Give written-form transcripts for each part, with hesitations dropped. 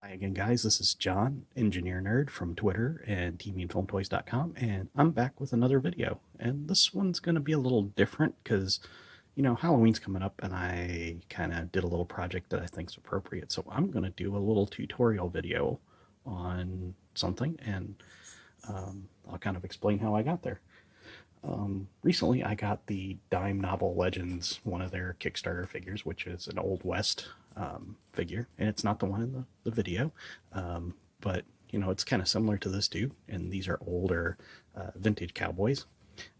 Hi again, guys. This is John, Engineernerd from Twitter and TVandFilmToys.com, and I'm back with another video. And this one's going to be a little different because, Halloween's coming up, and I kind of did a little project that I think is appropriate. So I'm going to do a little tutorial video on something, and I'll kind of explain how I got there. Recently, I got the Dime Novel Legends, one of their Kickstarter figures, which is an Old West figure, and it's not the one in the video, but it's kind of similar to this too. And these are older vintage cowboys,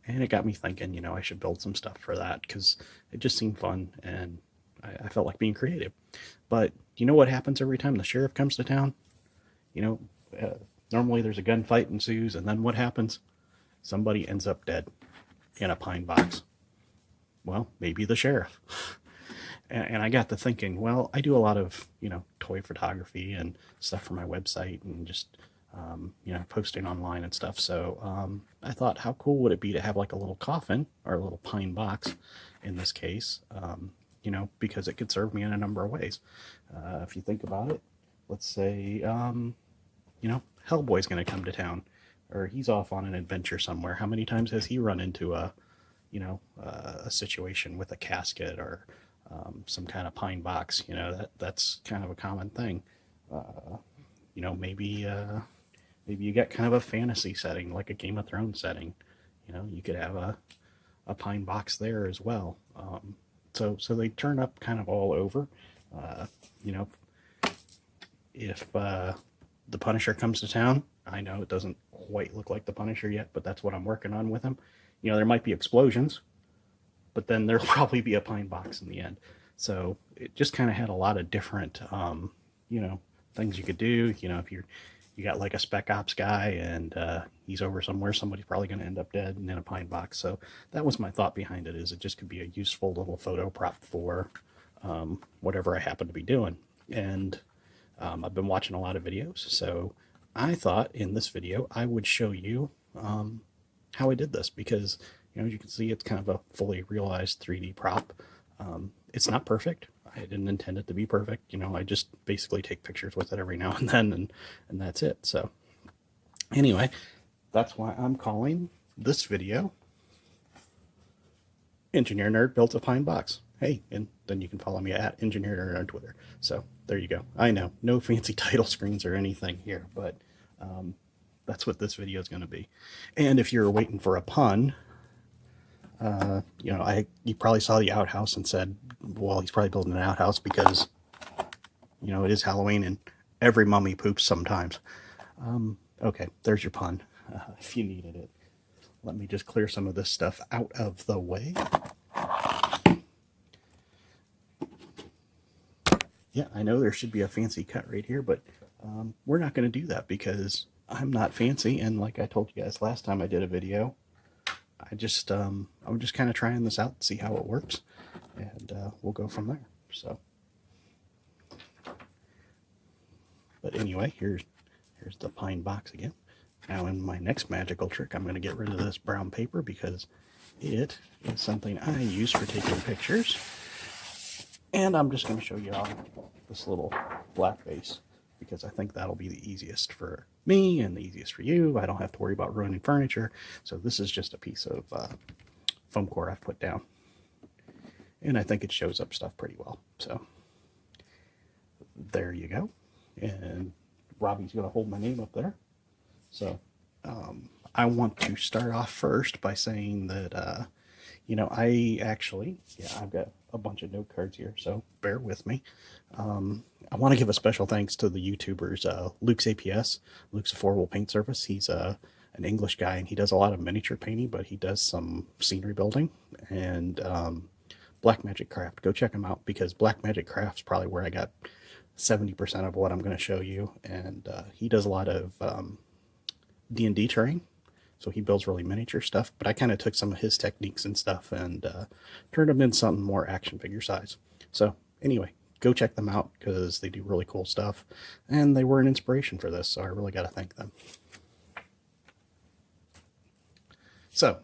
and it got me thinking, I should build some stuff for that because it just seemed fun, and I felt like being creative. But you know what happens every time the sheriff comes to town? You know, normally there's a gunfight ensues, and then what happens? Somebody ends up dead in a pine box. Well, maybe the sheriff. And I got to thinking, well, I do a lot of, toy photography and stuff for my website and just, posting online and stuff. So I thought, how cool would it be to have like a little coffin or a little pine box in this case, because it could serve me in a number of ways. If you think about it, let's say, Hellboy's going to come to town, or he's off on an adventure somewhere. How many times has he run into a situation with a casket or some kind of pine box? That's kind of a common thing. Maybe you got kind of a fantasy setting, like a Game of Thrones setting. You could have a pine box there as well. So they turn up kind of all over. If the Punisher comes to town, I know it doesn't quite look like the Punisher yet, but that's what I'm working on with him. There might be explosions, but then there'll probably be a pine box in the end. So it just kind of had a lot of different, things you could do. If you got like a spec ops guy and he's over somewhere, somebody's probably going to end up dead and in a pine box. So that was my thought behind it, is it just could be a useful little photo prop for whatever I happen to be doing. And I've been watching a lot of videos, so I thought in this video I would show you how I did this, because as you can see, it's kind of a fully realized 3D prop. It's not perfect. I didn't intend it to be perfect. I just basically take pictures with it every now and then, and that's it. So anyway, that's why I'm calling this video Engineernerd Built a Pine Box. Hey, and then you can follow me at Engineernerd on Twitter. So there you go. I know, no fancy title screens or anything here, but that's what this video is going to be. And if you're waiting for a pun, you probably saw the outhouse and said, well, he's probably building an outhouse because, it is Halloween and every mummy poops sometimes. Okay, there's your pun, if you needed it. Let me just clear some of this stuff out of the way. Yeah, I know there should be a fancy cut right here, but we're not going to do that because I'm not fancy. And like I told you guys last time I did a video, I'm just kind of trying this out to see how it works, and we'll go from there. So, but anyway, here's the pine box again. Now in my next magical trick, I'm going to get rid of this brown paper because it is something I use for taking pictures. And I'm just going to show you all this little black base because I think that'll be the easiest for me and the easiest for you. I don't have to worry about ruining furniture. So this is just a piece of foam core I've put down. And I think it shows up stuff pretty well. So there you go. And Robbie's going to hold my name up there. So I want to start off first by saying that, I've got a bunch of note cards here, so bear with me. I want to give a special thanks to the YouTubers, Luke's APS, Luke's Affordable Paint Service. He's an English guy, and he does a lot of miniature painting, but he does some scenery building. And Black Magic Craft, go check him out, because Black Magic Craft's probably where I got 70% of what I'm going to show you. And he does a lot of D&D terrain. So he builds really miniature stuff, but I kind of took some of his techniques and stuff and turned them into something more action figure size. So anyway, go check them out because they do really cool stuff, and they were an inspiration for this, so I really got to thank them. So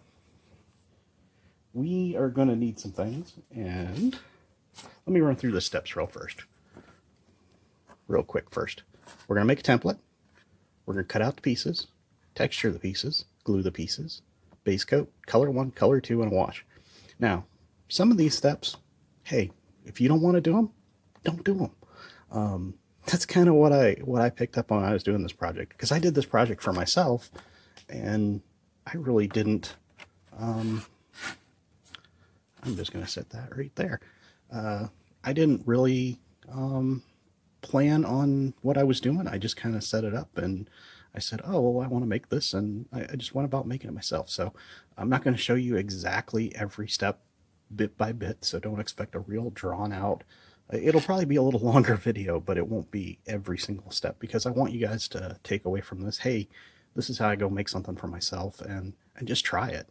we are going to need some things, and let me run through the steps real quick first. we're going to make a template. We're going to cut out the pieces, texture the pieces, glue the pieces, base coat, color 1, color 2, and a wash. Now, some of these steps, hey, if you don't want to do them, don't do them. That's kind of what I picked up on when I was doing this project, because I did this project for myself, and I really didn't. I'm just going to set that right there. I didn't really plan on what I was doing. I just kind of set it up, and I said, oh, well, I want to make this, and I just went about making it myself. So I'm not going to show you exactly every step bit by bit, so don't expect a real drawn out. It'll probably be a little longer video, but it won't be every single step, because I want you guys to take away from this, hey, this is how I go make something for myself, and just try it.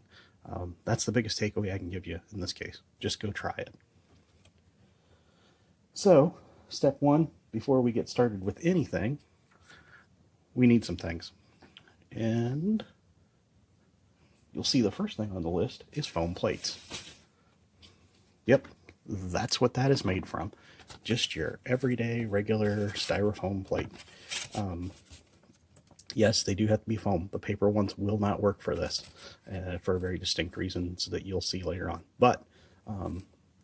That's the biggest takeaway I can give you in this case. Just go try it. So, step 1, before we get started with anything, we need some things. And you'll see the first thing on the list is foam plates. Yep, that's what that is made from. Just your everyday, regular styrofoam plate. Yes, they do have to be foam. The paper ones will not work for this, for very distinct reasons that you'll see later on. But,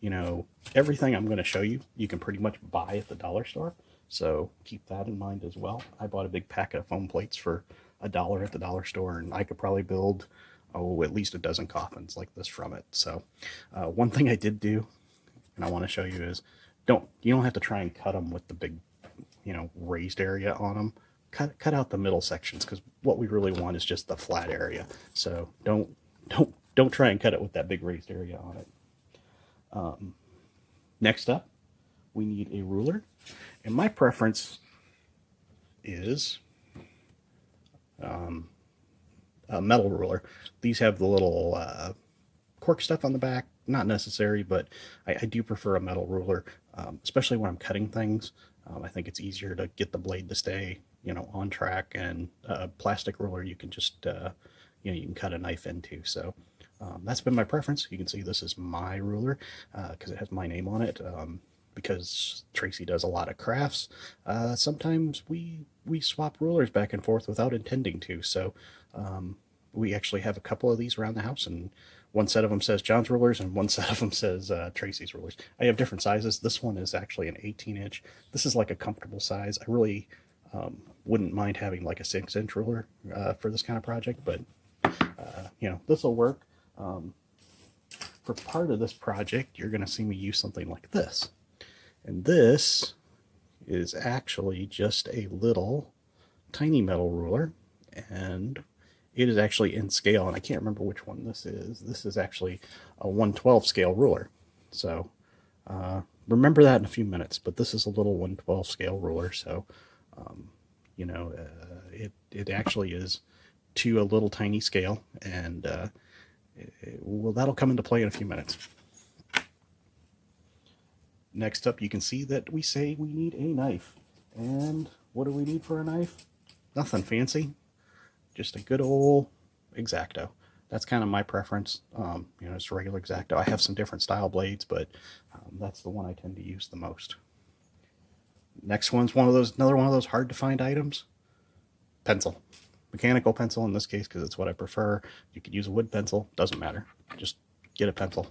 you know, everything I'm going to show you, you can pretty much buy at the dollar store. So keep that in mind as well. I bought a big packet of foam plates for $1 at the dollar store, and I could probably build, at least a dozen coffins like this from it. So one thing I did do, and I want to show you, is you don't have to try and cut them with the big, raised area on them. Cut out the middle sections, because what we really want is just the flat area. So don't try and cut it with that big raised area on it. Next up, we need a ruler, and my preference is a metal ruler. These have the little cork stuff on the back. Not necessary, but I do prefer a metal ruler, especially when I'm cutting things. I think it's easier to get the blade to stay, on track, and a plastic ruler you can just, you can cut a knife into. So that's been my preference. You can see this is my ruler because it has my name on it. Because Tracy does a lot of crafts, sometimes we swap rulers back and forth without intending to. So we actually have a couple of these around the house, and one set of them says John's rulers, and one set of them says Tracy's rulers. I have different sizes. This one is actually an 18-inch. This is like a comfortable size. I really wouldn't mind having like a 6-inch ruler for this kind of project, but this will work. For part of this project, you're going to see me use something like this. And this is actually just a little tiny metal ruler, and it is actually in scale, and I can't remember which one this is. This is actually a 1/12 scale ruler. So remember that in a few minutes, but this is a little 1/12 scale ruler. So, it actually is to a little tiny scale, and that'll come into play in a few minutes. Next up, you can see that we say we need a knife. And what do we need for a knife? Nothing fancy. Just a good old X-Acto. That's kind of my preference. It's a regular X-Acto. I have some different style blades, but that's the one I tend to use the most. Next one's another one of those hard to find items. Pencil. Mechanical pencil in this case, because it's what I prefer. You could use a wood pencil. Doesn't matter. Just get a pencil.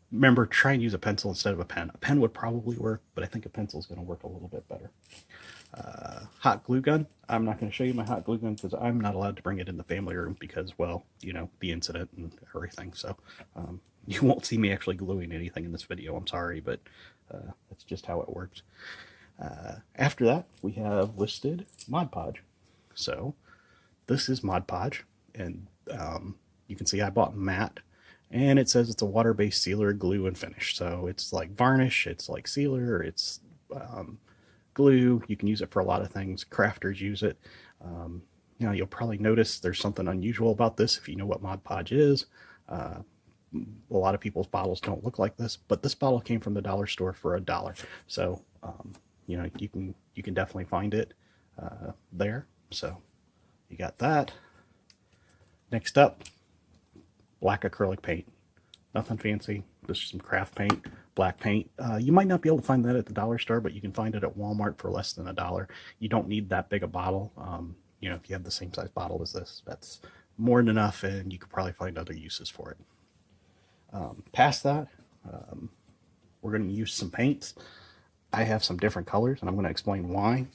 Remember, try and use a pencil instead of a pen. A pen would probably work, but I think a pencil is going to work a little bit better. Hot glue gun. I'm not going to show you my hot glue gun because I'm not allowed to bring it in the family room because, well, the incident and everything. So you won't see me actually gluing anything in this video. I'm sorry, but that's just how it works. After that, we have listed Mod Podge. So this is Mod Podge, and you can see I bought matte. And it says it's a water-based sealer, glue, and finish. So it's like varnish, it's like sealer, it's glue. You can use it for a lot of things. Crafters use it. You'll probably notice there's something unusual about this if you know what Mod Podge is. A lot of people's bottles don't look like this, but this bottle came from the dollar store for $1. So you can definitely find it there. So you got that. Next up, black acrylic paint. Nothing fancy. This is some craft paint, black paint. You might not be able to find that at the dollar store, but you can find it at Walmart for less than $1. You don't need that big a bottle. You know, if you have the same size bottle as this, that's more than enough, and you could probably find other uses for it. Past that, we're going to use some paints. I have some different colors, and I'm going to explain why.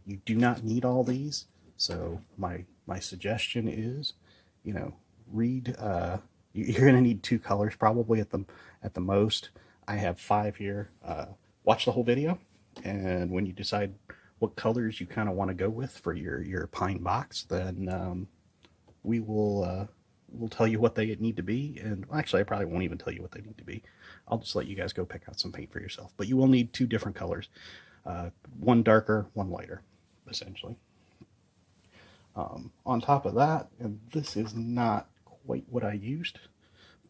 You do not need all these, so my suggestion is, you know, read. You're going to need 2 colors probably at the most. I have 5 here. Watch the whole video, and when you decide what colors you kind of want to go with for your pine box, then we'll tell you what they need to be. And actually, I probably won't even tell you what they need to be. I'll just let you guys go pick out some paint for yourself. But you will need 2 different colors, one darker, one lighter, essentially. On top of that, and this is not quite what I used,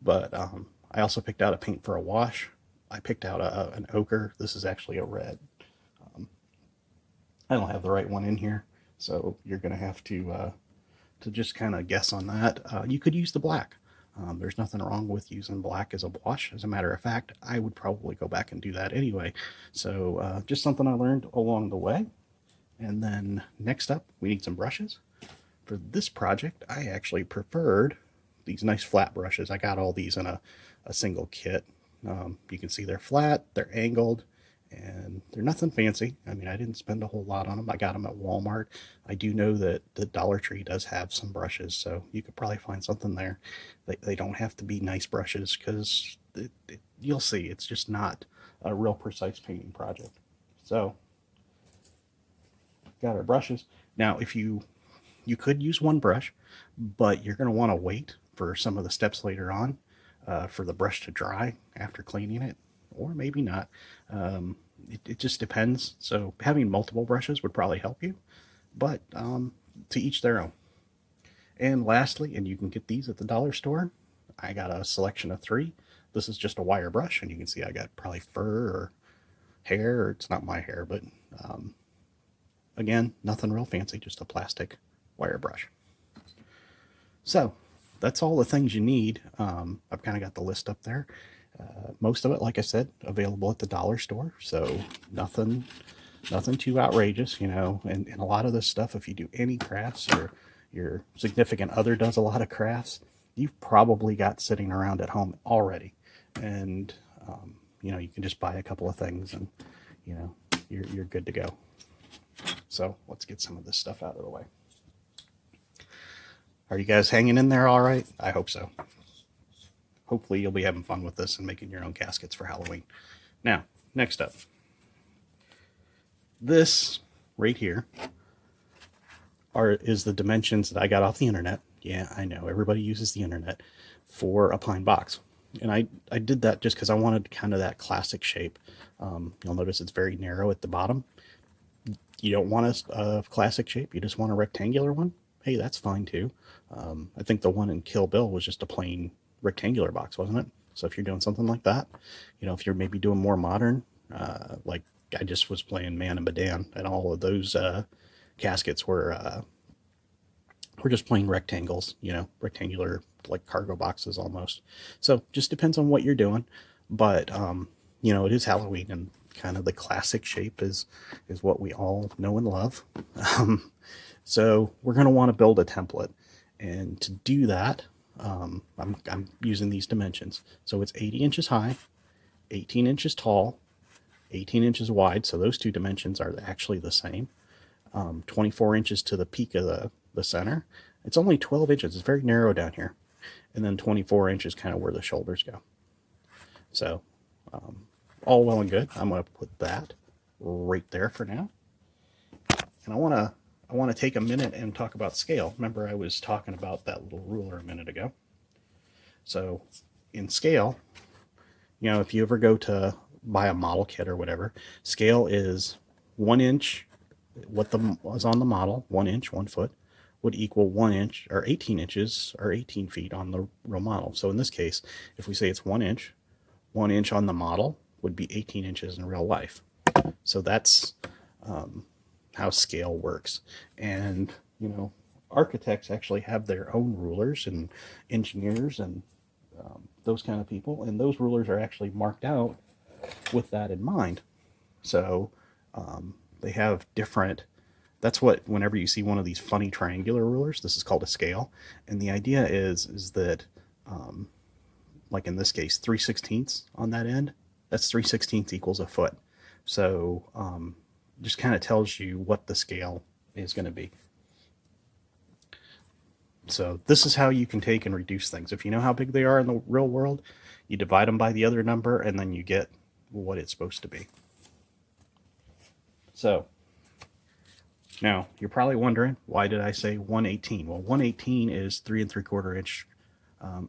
but I also picked out a paint for a wash. I picked out an ochre. This is actually a red. I don't have the right one in here, so you're going to have to just kind of guess on that. You could use the black. There's nothing wrong with using black as a wash. As a matter of fact, I would probably go back and do that anyway. So just something I learned along the way. And then next up, we need some brushes. For this project, I actually preferred these nice flat brushes. I got all these in a single kit. You can see they're flat, they're angled, and they're nothing fancy. I mean, I didn't spend a whole lot on them. I got them at Walmart. I do know that the Dollar Tree does have some brushes, so you could probably find something there. They don't have to be nice brushes, because you'll see, it's just not a real precise painting project. So, got our brushes. Now, if you could use one brush, but you're going to want to wait for some of the steps later on for the brush to dry after cleaning it, or maybe not. It just depends. So having multiple brushes would probably help you, but to each their own. And lastly, and you can get these at the dollar store, I got a selection of 3. This is just a wire brush, and you can see I got probably fur or hair, or it's not my hair, but again, nothing real fancy, just a plastic wire brush. So that's all the things you need. I've kind of got the list up there. Most of it, like I said, available at the dollar store, so nothing too outrageous, you know. And a lot of this stuff, if you do any crafts, or your significant other does a lot of crafts, you've probably got sitting around at home already. And you know, you can just buy a couple of things, and you know, you're good to go. So let's get some of this stuff out of the way. Are you guys hanging in there all right? I hope so. Hopefully you'll be having fun with this and making your own caskets for Halloween. Now, next up. This right here is the dimensions that I got off the internet. Yeah, I know, everybody uses the internet for a pine box. And I did that just because I wanted kind of that classic shape. You'll notice it's very narrow at the bottom. You don't want a classic shape, you just want a rectangular one. Hey, that's fine too. I think the one in Kill Bill was just a plain rectangular box, wasn't it? So if you're doing something like that, you know, if you're maybe doing more modern, like I just was playing Man and Medan, and all of those caskets were just plain rectangles, you know, rectangular, like cargo boxes almost. So just depends on what you're doing. But you know, it is Halloween, and kind of the classic shape is what we all know and love. So we're going to want to build a template, and to do that, I'm using these dimensions. So it's 80 inches high, 18 inches tall, 18 inches wide. So those 2 dimensions are actually the same. 24 inches to the peak of the center. It's only 12 inches. It's very narrow down here. And then 24 inches kind of where the shoulders go. So all well and good. I'm going to put that right there for now. And I want to take a minute and talk about scale. Remember, I was talking about that little ruler a minute ago. So in scale, you know, if you ever go to buy a model kit or whatever, scale is 1 inch, what was on the model, 1 inch, 1 foot, would equal 1 inch, or 18 inches, or 18 feet on the real model. So in this case, if we say it's 1 inch, 1 inch on the model would be 18 inches in real life. So that's how scale works. And, you know, architects actually have their own rulers, and engineers, and those kind of people. And those rulers are actually marked out with that in mind. So they have different, that's what, whenever you see one of these funny triangular rulers, this is called a scale. And the idea is that, like in this case, 3/16 on that end, that's 3/16 equals a foot. So just kind of tells you what the scale is going to be. So this is how you can take and reduce things. If you know how big they are in the real world, you divide them by the other number, and then you get what it's supposed to be. So now you're probably wondering, why did I say 1/18? Well, 1/18 is 3 3/4 inch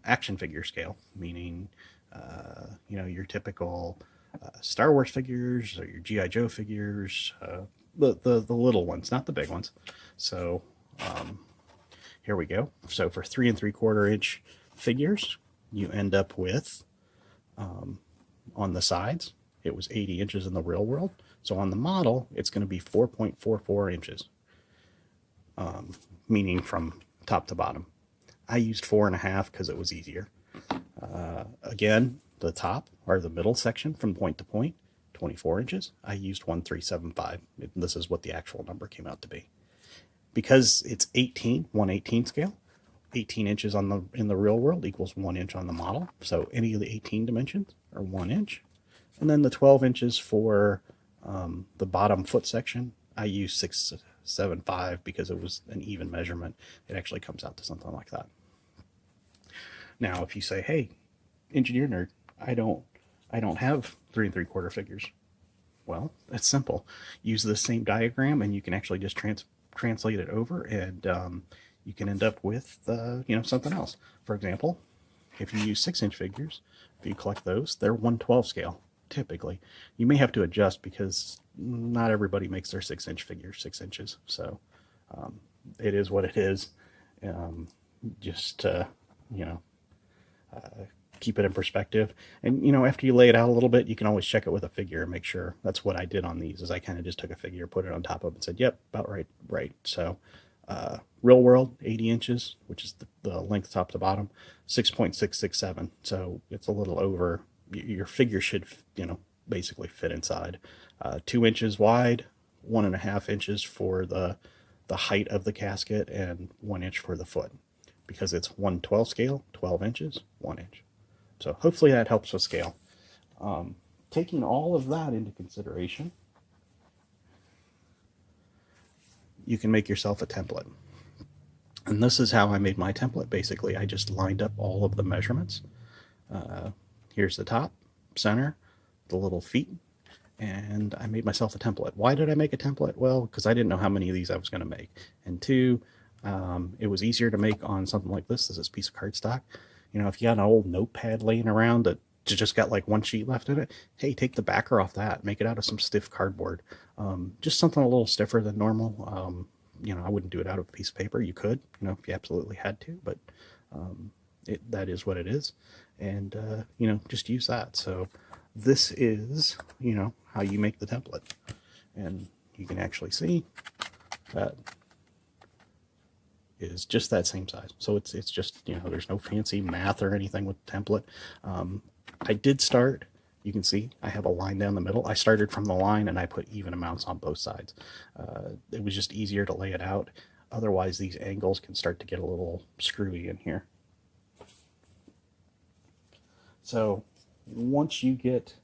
action figure scale, meaning your typical Star Wars figures or your GI Joe figures, the little ones, not the big ones. So here we go. So for 3 3/4 inch figures, you end up with on the sides, it was 80 inches in the real world. So on the model, it's going to be 4.44 inches, meaning from top to bottom. I used 4.5 because it was easier. Again, the top or the middle section from point to point, 24 inches. I used 1.375. This is what the actual number came out to be. Because it's 1/18 scale, 18 inches in the real world equals 1 inch on the model. So any of the 18 dimensions are 1 inch. And then the 12 inches for the bottom foot section, I used 6.75 because it was an even measurement. It actually comes out to something like that. Now, if you say, "Hey, engineer nerd, I don't have 3 3/4 figures," well, that's simple. Use the same diagram, and you can actually just translate it over, and you can end up with something else. For example, if you use 6-inch figures, if you collect those, they're 1/12 scale. Typically, you may have to adjust because not everybody makes their 6-inch figures 6 inches. So it is what it is. Just keep it in perspective. And after you lay it out a little bit, you can always check it with a figure and make sure. That's what I did on these. Is I kind of just took a figure, put it on top of it, and said, "Yep, about right." So real world 80 inches, which is the length top to bottom, 6.667. So it's a little over. Your figure should basically fit inside. 2 inches wide, 1.5 inches for the height of the casket, and 1 inch for the foot, because it's 1/12 scale, 12 inches, 1 inch. So hopefully that helps with scale. Taking all of that into consideration, you can make yourself a template. And this is how I made my template. Basically, I just lined up all of the measurements. Here's the top, center, the little feet, and I made myself a template. Why did I make a template? Well, because I didn't know how many of these I was going to make. And two, it was easier to make on something like this. This is a piece of cardstock. If you got an old notepad laying around that just got like one sheet left in it, hey, take the backer off that, make it out of some stiff cardboard. Just something a little stiffer than normal. I wouldn't do it out of a piece of paper. You could, if you absolutely had to, but that is what it is. And, just use that. So this is, how you make the template. And you can actually see that is just that same size. So it's just, there's no fancy math or anything with the template. I did start, you can see I have a line down the middle. I started from the line and I put even amounts on both sides. It was just easier to lay it out. Otherwise, these angles can start to get a little screwy in here. So once you get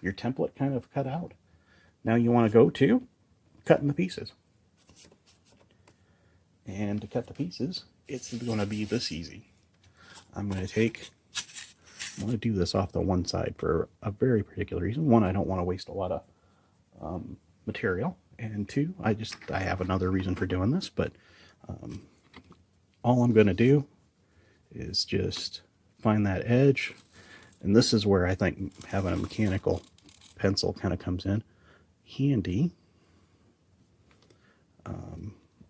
your template kind of cut out, now you want to go to cutting the pieces. And to cut the pieces, it's going to be this easy. I'm going to do this off the one side for a very particular reason. One, I don't want to waste a lot of material. And two, I have another reason for doing this, but all I'm going to do is just find that edge. And this is where I think having a mechanical pencil kind of comes in handy.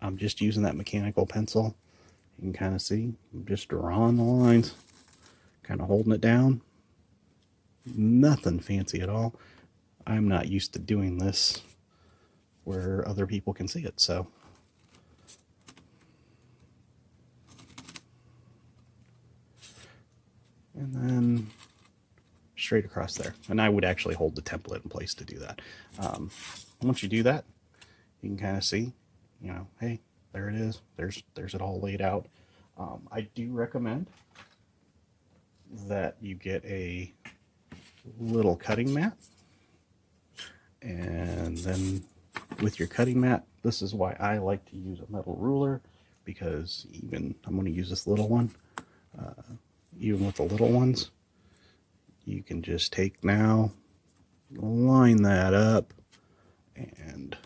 I'm just using that mechanical pencil. You can kind of see, I'm just drawing the lines, kind of holding it down. Nothing fancy at all. I'm not used to doing this where other people can see it, so. And then straight across there. And I would actually hold the template in place to do that. Once you do that, you can kind of see, you know, hey, there it is. There's it all laid out. I do recommend that you get a little cutting mat, and then with your cutting mat, this is why I like to use a metal ruler, because even I'm going to use this little one, even with the little ones, you can just take now, line that up, and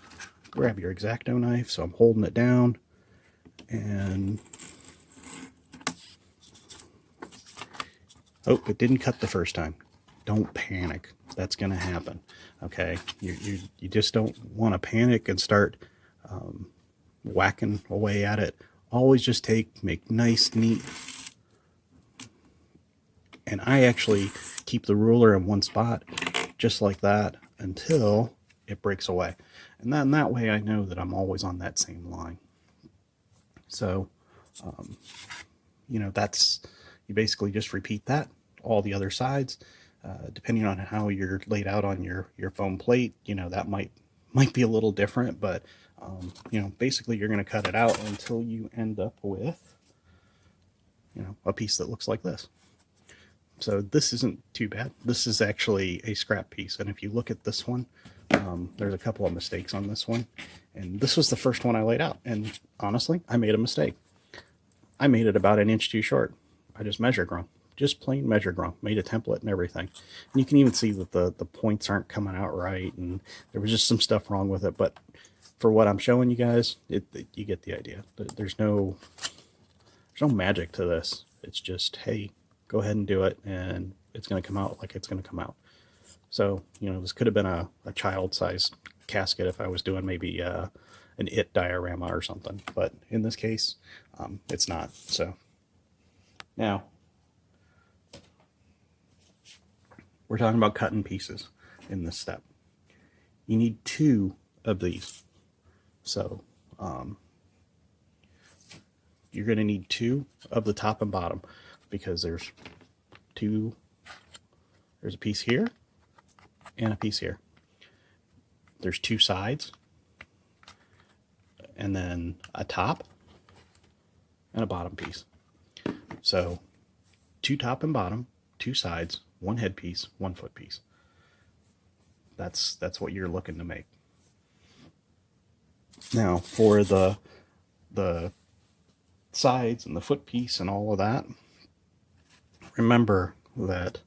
grab your X-Acto knife. So I'm holding it down, and oh, it didn't cut the first time. Don't panic. That's going to happen. Okay, you just don't want to panic and start whacking away at it. Always just make nice, neat. And I actually keep the ruler in one spot, just like that, until it breaks away. And then that way I know that I'm always on that same line. So, you know, you basically just repeat that, all the other sides. Depending on how you're laid out on your foam plate, you know, that might be a little different, but you know, basically you're going to cut it out until you end up with, you know, a piece that looks like this. So this isn't too bad. This is actually a scrap piece, and if you look at this one, there's a couple of mistakes on this one, and this was the first one I laid out, and honestly, I made a mistake. I made it about an inch too short. I just measured wrong. Just plain measured wrong. Made a template and everything. And you can even see that the points aren't coming out right, and there was just some stuff wrong with it. But for what I'm showing you guys, you get the idea. There's no magic to this. It's just, hey, go ahead and do it, and it's going to come out like it's going to come out. So, you know, this could have been a child-sized casket if I was doing maybe an IT diorama or something. But in this case, it's not. So now, we're talking about cutting pieces in this step. You need 2 of these. So you're going to need 2 of the top and bottom, because there's a piece here and a piece here. There's 2 sides, and then a top and a bottom piece. So 2 top and bottom, 2 sides, 1 head piece, 1 foot piece. That's what you're looking to make. Now for the sides and the foot piece and all of that, remember that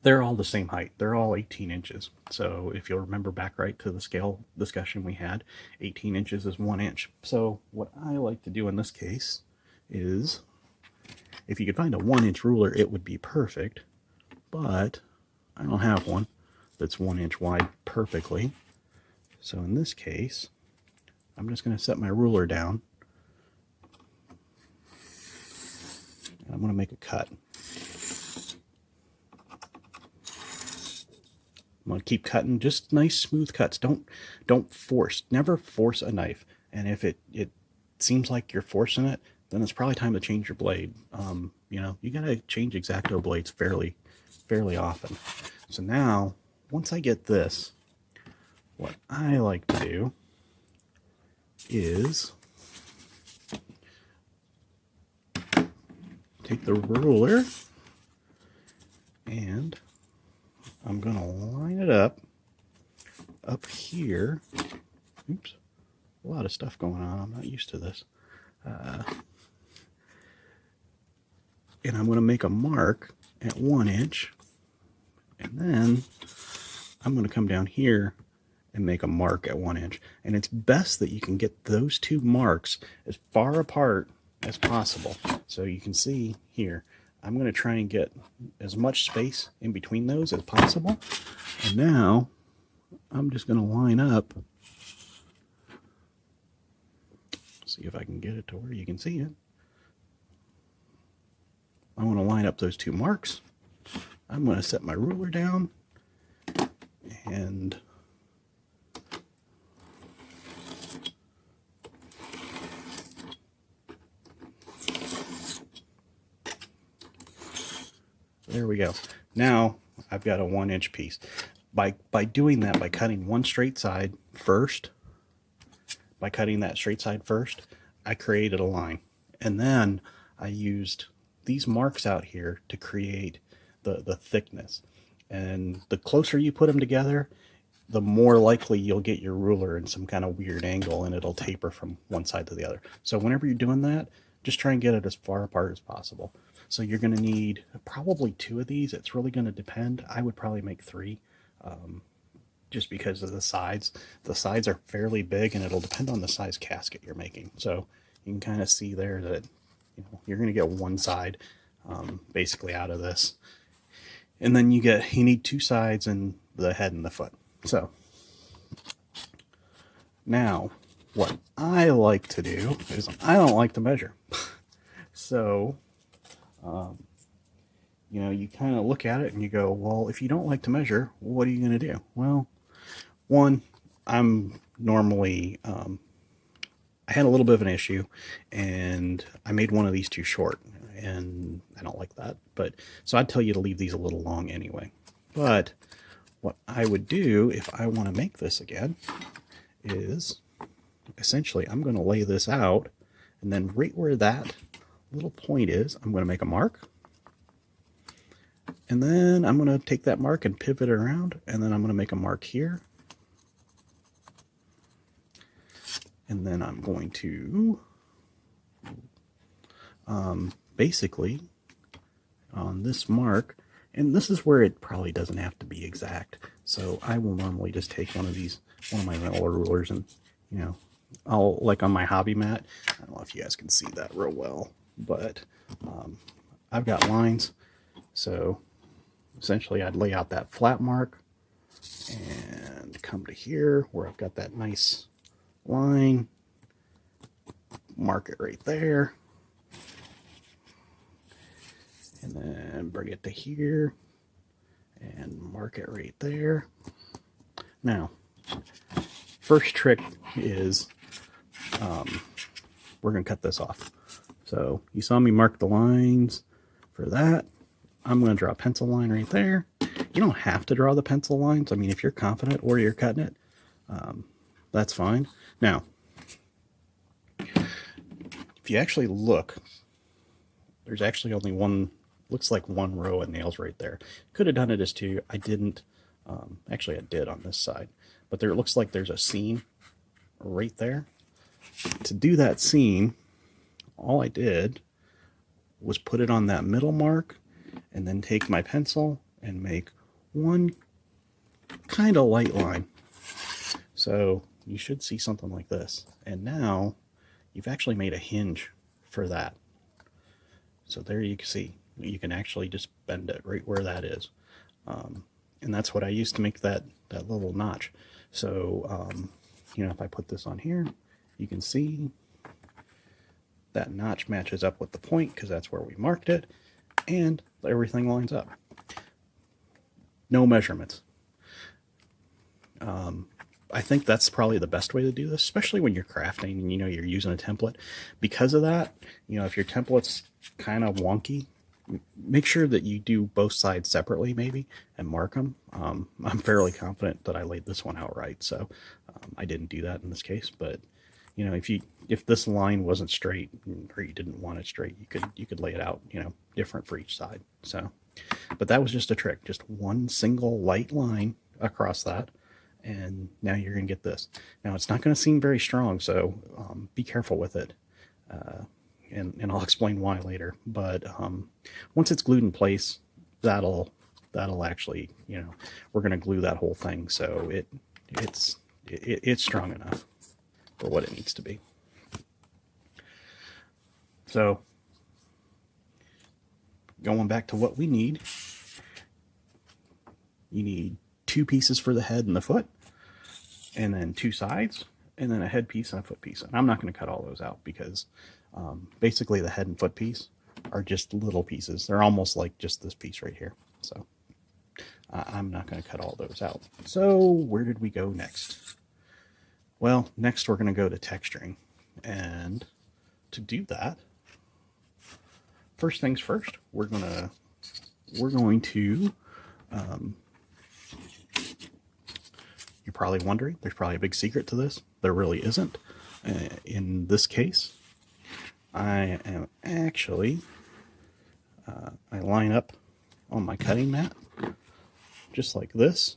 they're all the same height. They're all 18 inches. So if you'll remember back right to the scale discussion we had, 18 inches is 1 inch. So what I like to do in this case is, if you could find a 1-inch ruler, it would be perfect, but I don't have one that's 1 inch wide perfectly. So in this case, I'm just going to set my ruler down, and I'm going to make a cut. I'm going to keep cutting, just nice smooth cuts. Don't force. Never force a knife. And if it seems like you're forcing it, then it's probably time to change your blade. You know, you got to change X-Acto blades fairly often. So now, once I get this, what I like to do is take the ruler, and I'm going to line it up here. Oops, a lot of stuff going on. I'm not used to this. And I'm going to make a mark at 1 inch, and then I'm going to come down here and make a mark at 1 inch. And it's best that you can get those 2 marks as far apart as possible. So you can see here, I'm going to try and get as much space in between those as possible. And now I'm just going to line up. See if I can get it to where you can see it. I want to line up those 2 marks. I'm going to set my ruler down, and There we go. Now I've got a 1-inch piece. By doing that, by cutting one straight side first, I created a line. And then I used these marks out here to create the thickness. And the closer you put them together, the more likely you'll get your ruler in some kind of weird angle and it'll taper from one side to the other. So whenever you're doing that, just try and get it as far apart as possible. So you're going to need probably 2 of these. It's really going to depend. I would probably make 3. Just because of the sides. The sides are fairly big, and it'll depend on the size casket you're making. So you can kind of see there that you're going to get one side basically out of this, and then you need 2 sides and the head and the foot. So now what I like to do is I don't like to measure. So you kind of look at it and you go, well, if you don't like to measure, what are you going to do? Well, one, I'm normally, I had a little bit of an issue and I made one of these too short, and I don't like that. But so I'd tell you to leave these a little long anyway. But what I would do if I want to make this again is essentially I'm going to lay this out, and then right where that little point is, I'm going to make a mark. And then I'm going to take that mark and pivot it around, and then I'm going to make a mark here. And then I'm going to basically on this mark, and this is where it probably doesn't have to be exact. So I will normally just take one of my rental rulers, and I'll, like on my hobby mat, I don't know if you guys can see that real well, but I've got lines. So essentially I'd lay out that flat mark and come to here where I've got that nice line, mark it right there, and then bring it to here and mark it right there. Now, first trick is we're going to cut this off. So you saw me mark the lines for that. I'm going to draw a pencil line right there. You don't have to draw the pencil lines. I mean, if you're confident where you're cutting it, that's fine. Now, if you actually look, there's actually only looks like one row of nails right there. Could have done it as 2. I didn't. Actually, I did on this side. But there, it looks like there's a seam right there. To do that seam, all I did was put it on that middle mark, and then take my pencil and make one kind of light line. So you should see something like this. And now you've actually made a hinge for that. So there you can see, you can actually just bend it right where that is. And that's what I used to make that little notch. So, if I put this on here, you can see that notch matches up with the point because that's where we marked it, and everything lines up. No measurements. I think that's probably the best way to do this, especially when you're crafting and you're using a template. Because of that, if your template's kind of wonky, make sure that you do both sides separately maybe and mark them. I'm fairly confident that I laid this one out right, so I didn't do that in this case. But if this line wasn't straight, or you didn't want it straight, you could lay it out different for each side. So, but that was just a trick, just one single light line across that, and now you're gonna get this. Now it's not going to seem very strong, so be careful with it. And I'll explain why later. But once it's glued in place, that'll actually, we're going to glue that whole thing, so it's strong enough for what it needs to be. So going back to what we need, you need 2 pieces for the head and the foot, and then 2 sides, and then a head piece and a foot piece. And I'm not going to cut all those out because basically the head and foot piece are just little pieces. They're almost like just this piece right here. So I'm not going to cut all those out. So where did we go next? Well, next we're going to go to texturing. And to do that, first things first, we're going to we're going to, you're probably wondering, there's probably a big secret to this. There really isn't. In this case, I am actually, I line up on my cutting mat, just like this.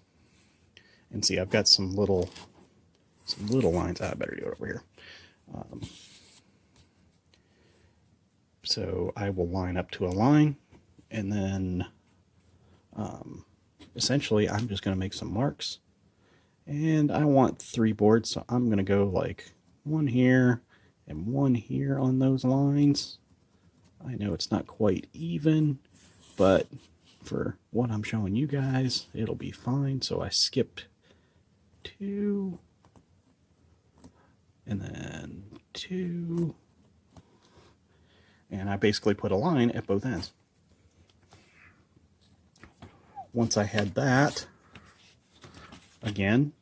And see, I've got some little lines. I better do it over here. So I will line up to a line, and then essentially I'm just going to make some marks. And I want 3 boards, so I'm going to go like 1 here and 1 here on those lines. I know it's not quite even, but for what I'm showing you guys, it'll be fine. So I skipped 2, and then 2, and I basically put a line at both ends. Once I had that, again,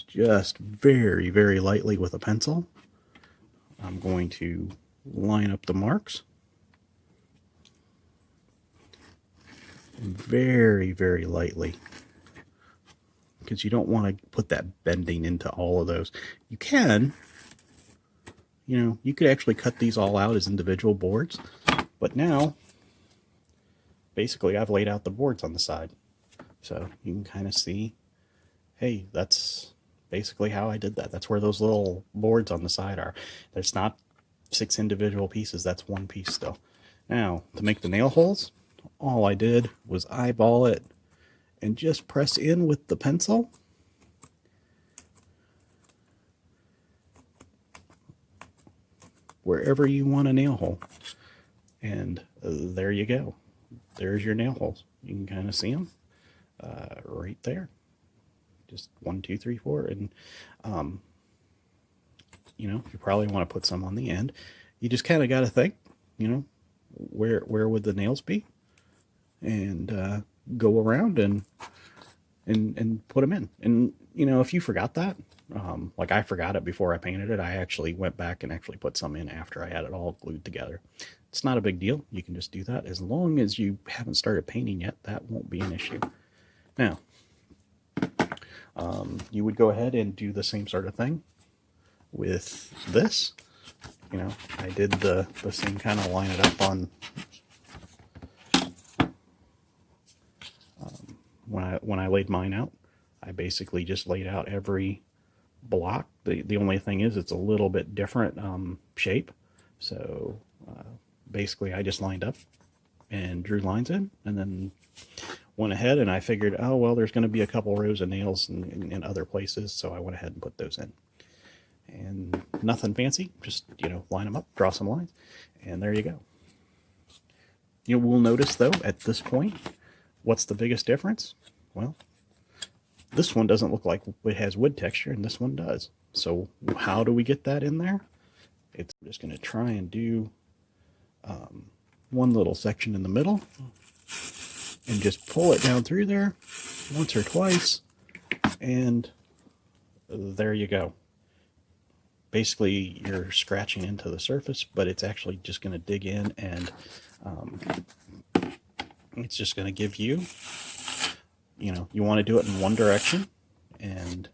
just very, very lightly with a pencil, I'm going to line up the marks. Very, very lightly, because you don't want to put that bending into all of those. You can, you know, you could actually cut these all out as individual boards, but now, basically, I've laid out the boards on the side. So you can kind of see, hey, that's basically how I did that. That's where those little boards on the side are. There's not 6 individual pieces, that's 1 piece still. Now, to make the nail holes, all I did was eyeball it and just press in with the pencil. Wherever you want a nail hole. And there you go. There's your nail holes. You can kind of see them right there. Just 1, 2, 3, 4. And, you know, you probably want to put some on the end. You just kind of got to think, you know, where would the nails be? And go around and put them in. And, you know, if you forgot that, like I forgot it before I painted it, I actually went back and actually put some in after I had it all glued together. It's not a big deal. You can just do that. As long as you haven't started painting yet, that won't be an issue. Now, you would go ahead and do the same sort of thing with this. You know, I did the same kind of line it up on when I laid mine out. I basically just laid out every block. The only thing is it's a little bit different shape. So basically I just lined up and drew lines in, and then went ahead and I figured, oh, well, there's going to be a couple rows of nails in other places, so I went ahead and put those in. And nothing fancy, just, you know, line them up, draw some lines, and there you go. You will notice, though, at this point, what's the biggest difference? Well, this one doesn't look like it has wood texture, and this one does. So how do we get that in there? I'm just going to try and do one little section in the middle and just pull it down through there once or twice, and there you go. Basically, you're scratching into the surface, but it's actually just going to dig in, and it's just going to give you, you know, you want to do it in one direction, and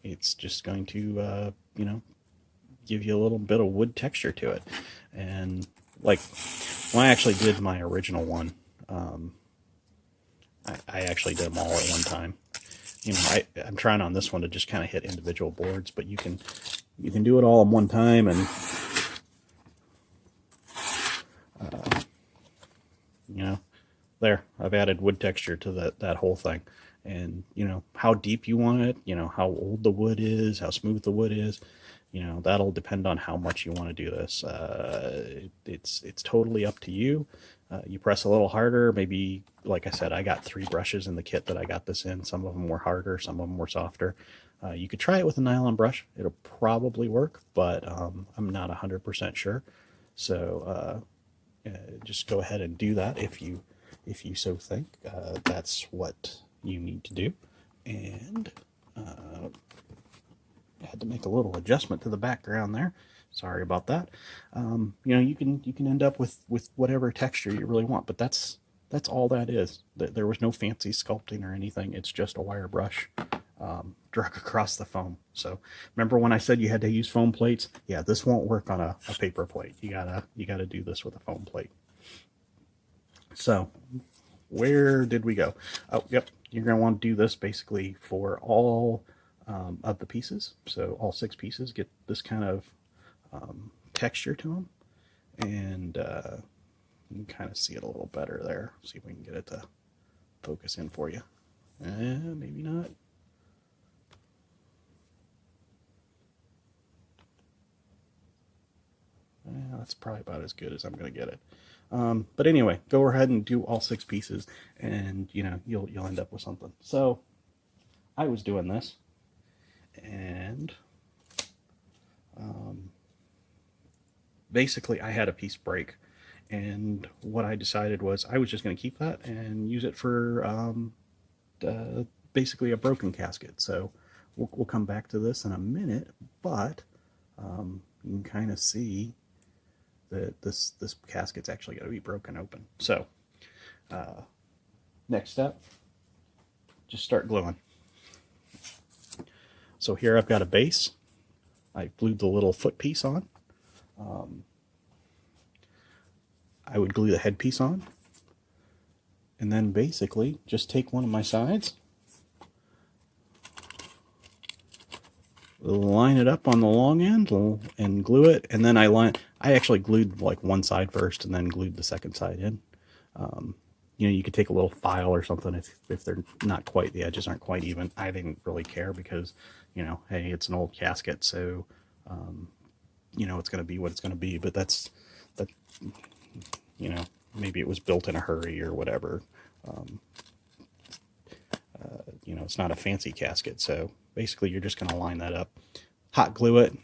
it's just going to, you know, give you a little bit of wood texture to it. And like when I actually did my original one, I actually did them all at one time. You know, I'm trying on this one to just kind of hit individual boards, but you can do it all in one time, and you know, there, I've added wood texture to that whole thing. And you know how deep you want it, you know how old the wood is, how smooth the wood is, you know, that'll depend on how much you want to do this. It's totally up to you. You press a little harder, maybe, like I said, I got 3 brushes in the kit that I got this in. Some of them were harder, some of them were softer. You could try it with a nylon brush. It'll probably work, but I'm not 100% sure. So just go ahead and do that if you so think. That's what you need to do. And I had to make a little adjustment to the background there. Sorry about that. You know, you can end up with whatever texture you really want, but that's all that is. There was no fancy sculpting or anything. It's just a wire brush drug across the foam. So remember when I said you had to use foam plates? Yeah, this won't work on a paper plate. You gotta do this with a foam plate. So where did we go? Oh, yep. You're gonna want to do this basically for all of the pieces. So all 6 pieces get this kind of texture to them, and you can kind of see it a little better there. See if we can get it to focus in for you. Maybe not. That's probably about as good as I'm going to get it. But anyway, go ahead and do all 6 pieces, and you know you'll end up with something. So I was doing this, and basically I had a piece break, and what I decided was I was just going to keep that and use it for basically a broken casket. So we'll come back to this in a minute, but you can kind of see that this casket's actually going to be broken open. So next step, just start gluing. So here I've got a base. I glued the little foot piece on. I would glue the headpiece on, and then basically just take one of my sides, line it up on the long end and glue it, and then I actually glued like one side first and then glued the second side in. You know, you could take a little file or something if they're not quite, the edges aren't quite even. I didn't really care because, you know, hey, it's an old casket, so you know, it's going to be what it's going to be. But that, you know, maybe it was built in a hurry or whatever. You know, it's not a fancy casket, so basically you're just going to line that up, hot glue it.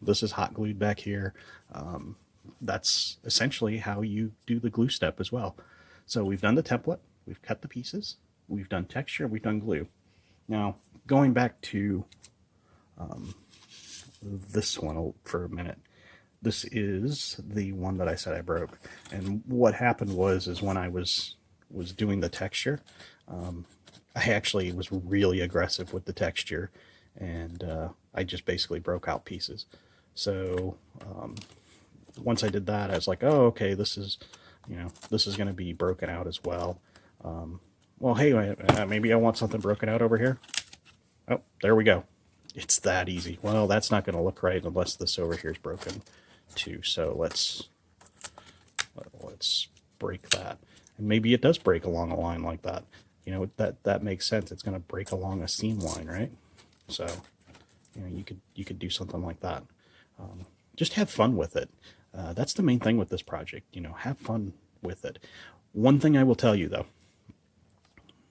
This is hot glued back here. That's essentially how you do the glue step as well. So we've done the template, we've cut the pieces, we've done texture, we've done glue. Now, going back to this one for a minute, this is the one that I said I broke. And what happened is when I was doing the texture, I actually was really aggressive with the texture, and I just basically broke out pieces. So once I did that, I was like, oh, okay, this is, you know, this is going to be broken out as well. Well, hey, maybe I want something broken out over here. Oh, there we go. It's that easy. Well, that's not going to look right unless this over here is broken too. So let's break that. And maybe it does break along a line like that. You know, that makes sense. It's going to break along a seam line, right? So, you know, you could do something like that. Just have fun with it. That's the main thing with this project. You know, have fun with it. One thing I will tell you though,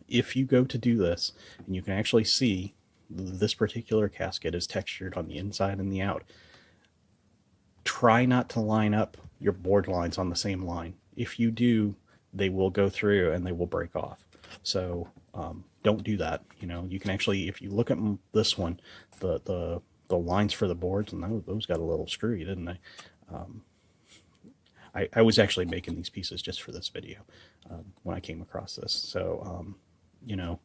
if you go to do this and you can actually see this particular casket is textured on the inside and the out, try not to line up your board lines on the same line. If you do, they will go through and they will break off. So don't do that. You know, you can actually, if you look at this one, the lines for the boards, and those got a little screwy, didn't they? I was actually making these pieces just for this video when I came across this. So, you know,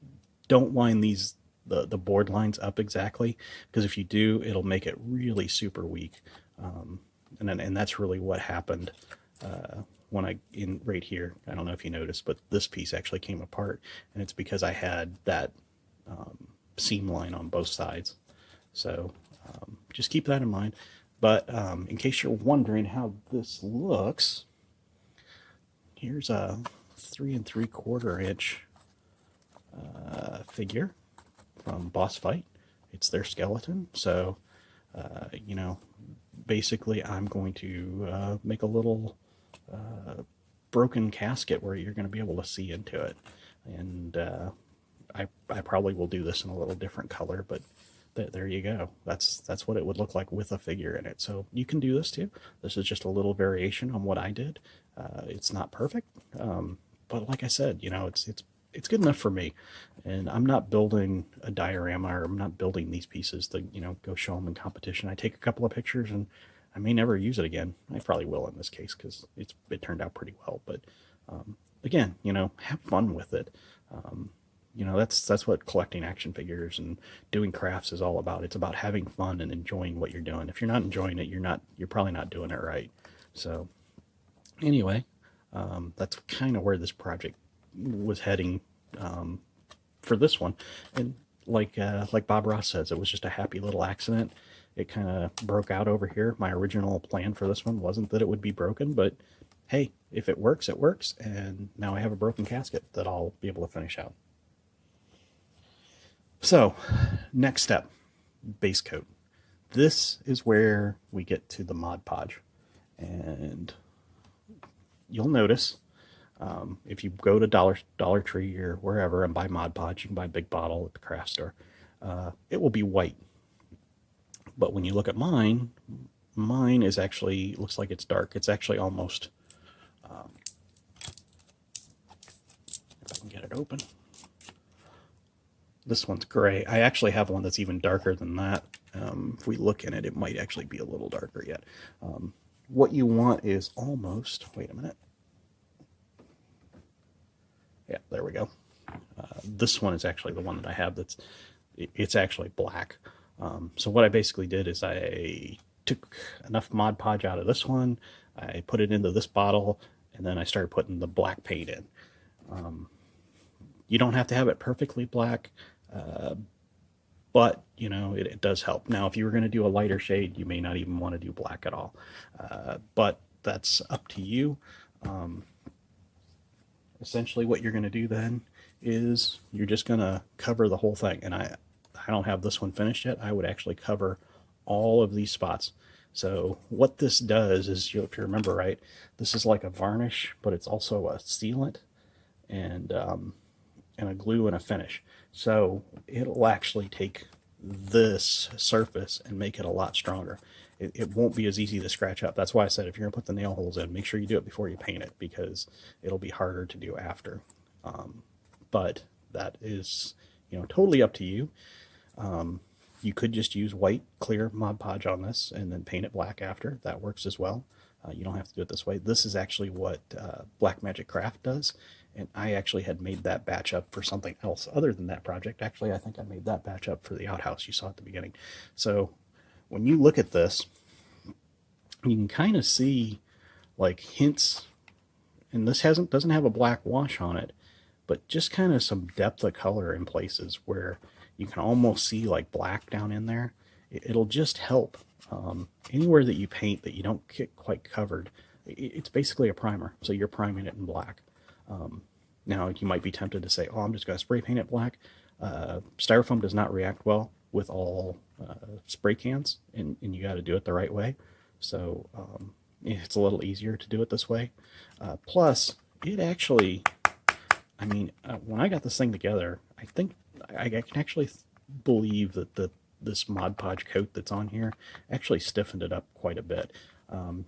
don't line the board lines up exactly, because if you do, it'll make it really super weak. And that's really what happened when right here. I don't know if you noticed, but this piece actually came apart, and it's because I had that seam line on both sides. So just keep that in mind. But in case you're wondering how this looks, here's a 3 3/4 inch figure from Boss Fight. It's their skeleton. So, you know, basically I'm going to make a little broken casket where you're going to be able to see into it. And I probably will do this in a little different color, but there you go. That's what it would look like with a figure in it. So you can do this too. This is just a little variation on what I did. It's not perfect, but like I said, you know, it's good enough for me. And I'm not building a diorama, or I'm not building these pieces to, you know, go show them in competition. I take a couple of pictures and I may never use it again. I probably will in this case because it turned out pretty well. But again, have fun with it. That's what collecting action figures and doing crafts is all about. It's about having fun and enjoying what you're doing. If you're not enjoying it, you're probably not doing it right. So anyway, that's kind of where this project was heading for this one. And like Bob Ross says, it was just a happy little accident. It kind of broke out over here. My original plan for this one wasn't that it would be broken, but hey, if it works, it works. And now I have a broken casket that I'll be able to finish out. So, next step, base coat. This is where we get to the Mod Podge. And you'll notice if you go to Dollar Tree or wherever and buy Mod Podge, you can buy a big bottle at the craft store. It will be white. But when you look at mine is actually, looks like it's dark. It's actually almost, if I can get it open. This one's gray. I actually have one that's even darker than that. If we look in it, it might actually be a little darker yet. What you want is almost, wait a minute. Yeah, there we go. This one is actually the one that I have it's actually black. So what I basically did is I took enough Mod Podge out of this one, I put it into this bottle, and then I started putting the black paint in. You don't have to have it perfectly black, but it does help. Now, if you were going to do a lighter shade, you may not even want to do black at all, but that's up to you. Essentially what you're going to do then is you're just going to cover the whole thing. And I don't have this one finished yet. I would actually cover all of these spots. So what this does is, if you remember right, this is like a varnish, but it's also a sealant and a glue and a finish. So it'll actually take this surface and make it a lot stronger. It won't be as easy to scratch up. That's why I said if you're going to put the nail holes in, make sure you do it before you paint it, because it'll be harder to do after. But that is, totally up to you. You could just use white, clear Mod Podge on this and then paint it black after. That works as well. You don't have to do it this way. This is actually what Black Magic Craft does. And I actually had made that batch up for something else other than that project. Actually, I think I made that batch up for the outhouse you saw at the beginning. So when you look at this, you can kind of see like hints, and this doesn't have a black wash on it, but just kind of some depth of color in places where you can almost see like black down in there. It'll just help anywhere that you paint that you don't get quite covered. It's basically a primer, so you're priming it in black. Now you might be tempted to say, oh, I'm just going to spray paint it black. Styrofoam does not react well with all spray cans, and you got to do it the right way. So it's a little easier to do it this way. Plus, it actually, when I got this thing together, I think I can actually believe that this Mod Podge coat that's on here actually stiffened it up quite a bit.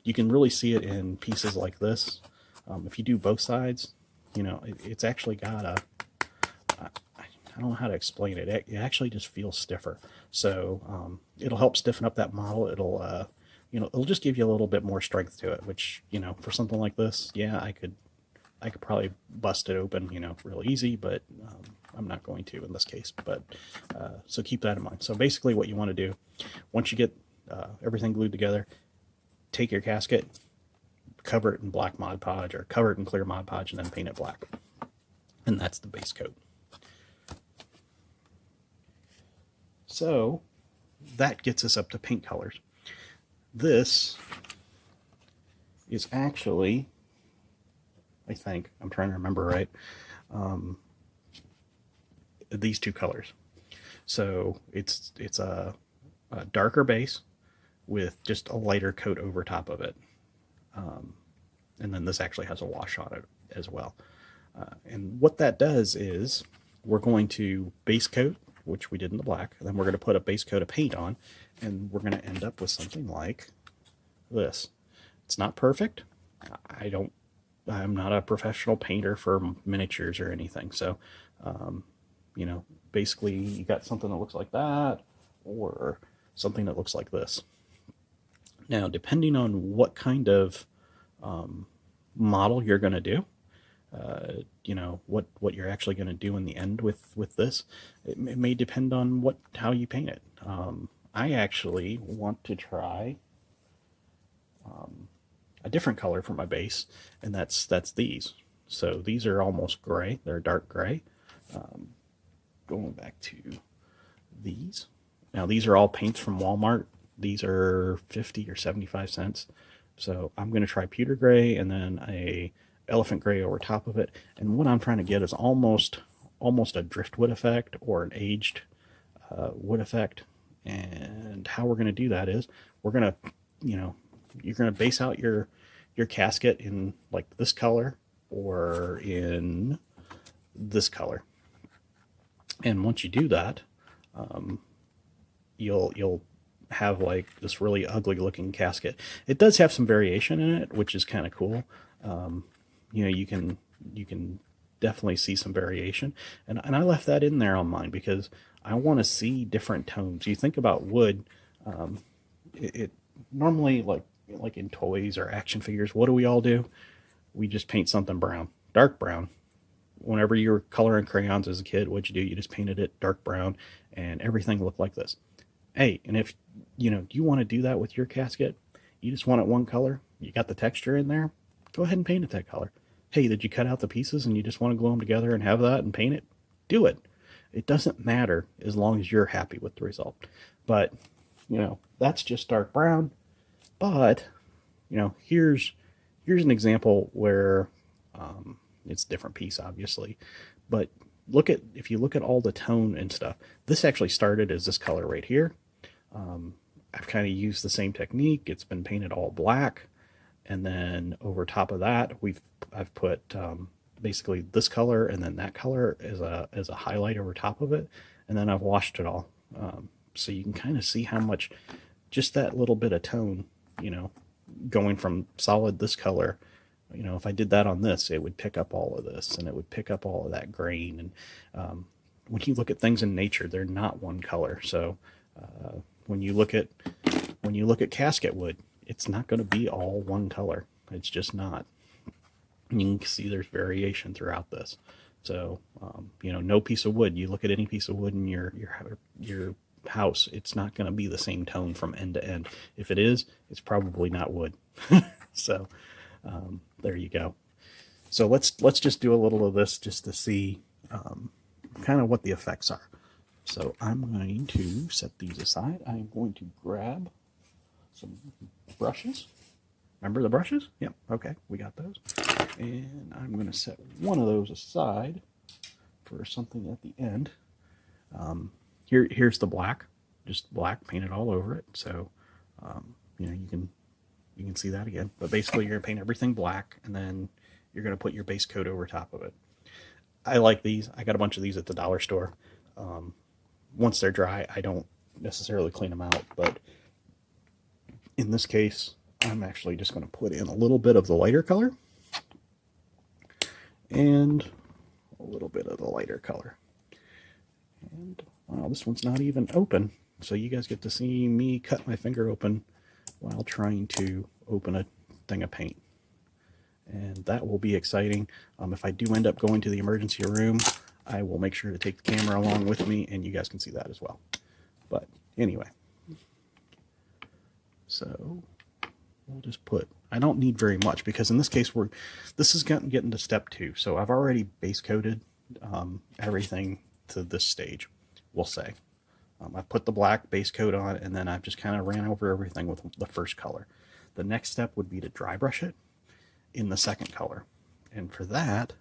You can really see it in pieces like this. If you do both sides, it's actually got I don't know how to explain it. It actually just feels stiffer. So it'll help stiffen up that model. It'll just give you a little bit more strength to it, which, for something like this, yeah, I could probably bust it open, real easy, but I'm not going to in this case. But so keep that in mind. So basically what you want to do, once you get everything glued together, take your casket, cover it in black Mod Podge or cover it in clear Mod Podge, and then paint it black. And that's the base coat. So that gets us up to paint colors. This is actually, I think, I'm trying to remember right, these two colors. So it's a darker base with just a lighter coat over top of it. And then this actually has a wash on it as well. And what that does is we're going to base coat, which we did in the black, and then we're going to put a base coat of paint on, and we're going to end up with something like this. It's not perfect. I'm not a professional painter for miniatures or anything. So, basically you got something that looks like that or something that looks like this. Now, depending on what kind of model you're going to do, you know, what you're actually going to do in the end with this, it may depend on how you paint it. I actually want to try a different color for my base, and that's these. So these are almost gray. They're dark gray. Going back to these. Now these are all paints from Walmart. These are 50 or 75 cents. So I'm going to try pewter gray and then a elephant gray over top of it. And what I'm trying to get is almost a driftwood effect or an aged wood effect. And how we're going to do that is we're going to, you know, you're going to base out your casket in like this color or in this color. And once you do that, you'll have like this really ugly looking casket. It does have some variation in it, which is kind of cool. You know, you can definitely see some variation, and I left that in there on mine because I want to see different tones. You think about wood, it normally like in toys or action figures, what do we all do? We just paint something brown, dark brown. Whenever you were coloring crayons as a kid, what'd you do? You just painted it dark brown, and everything looked like this. Hey, and if you know you want to do that with your casket, you just want it one color, you got the texture in there, go ahead and paint it that color. Hey, did you cut out the pieces and you just want to glue them together and have that and paint it? Do it. It doesn't matter as long as you're happy with the result. But, you know, that's just dark brown. But, you know, here's an example where it's a different piece, obviously. But if you look at all the tone and stuff, this actually started as this color right here. I've kind of used the same technique. It's been painted all black. And then over top of that, I've put basically this color and then that color as a highlight over top of it. And then I've washed it all. So you can kind of see how much just that little bit of tone, you know, going from solid this color, you know, if I did that on this, it would pick up all of this and it would pick up all of that grain. And when you look at things in nature, they're not one color. So when you look at casket wood, it's not going to be all one color. It's just not. And you can see there's variation throughout this. So you know, no piece of wood. You look at any piece of wood in your house, it's not going to be the same tone from end to end. If it is, it's probably not wood. So there you go. So let's just do a little of this just to see kind of what the effects are. So I'm going to set these aside. I'm going to grab some brushes. Remember the brushes? Yep. Okay, we got those. And I'm going to set one of those aside for something at the end. Here's the black, just black painted all over it. So you know, you can see that again. But basically, you're going to paint everything black, and then you're going to put your base coat over top of it. I like these. I got a bunch of these at the dollar store. Once they're dry, I don't necessarily clean them out, but in this case, I'm actually just going to put in a little bit of the lighter color and a little bit of the lighter color. And wow, this one's not even open, so you guys get to see me cut my finger open while trying to open a thing of paint. And that will be exciting. If I do end up going to the emergency room, I will make sure to take the camera along with me, and you guys can see that as well. But anyway, so we'll just put, I don't need very much because in this case this is getting to step 2. So I've already base coated everything to this stage, we'll say. I put the black base coat on, and then I've just kind of ran over everything with the first color. The next step would be to dry brush it in the second color. And for that,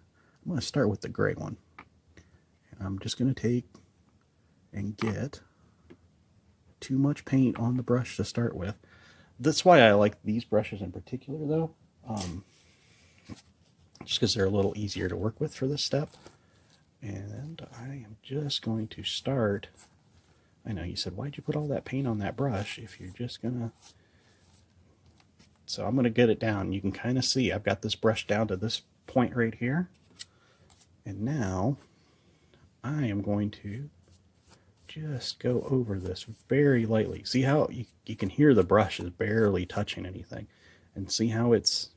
I'm going to start with the gray one. I'm just going to take and get too much paint on the brush to start with. That's why I like these brushes in particular, though. Just because they're a little easier to work with for this step. And I am just going to start. I know you said, why'd you put all that paint on that brush if you're just going to... So I'm going to get it down. You can kind of see I've got this brush down to this point right here. And now I am going to just go over this very lightly. See how you can hear the brush is barely touching anything, and see how it's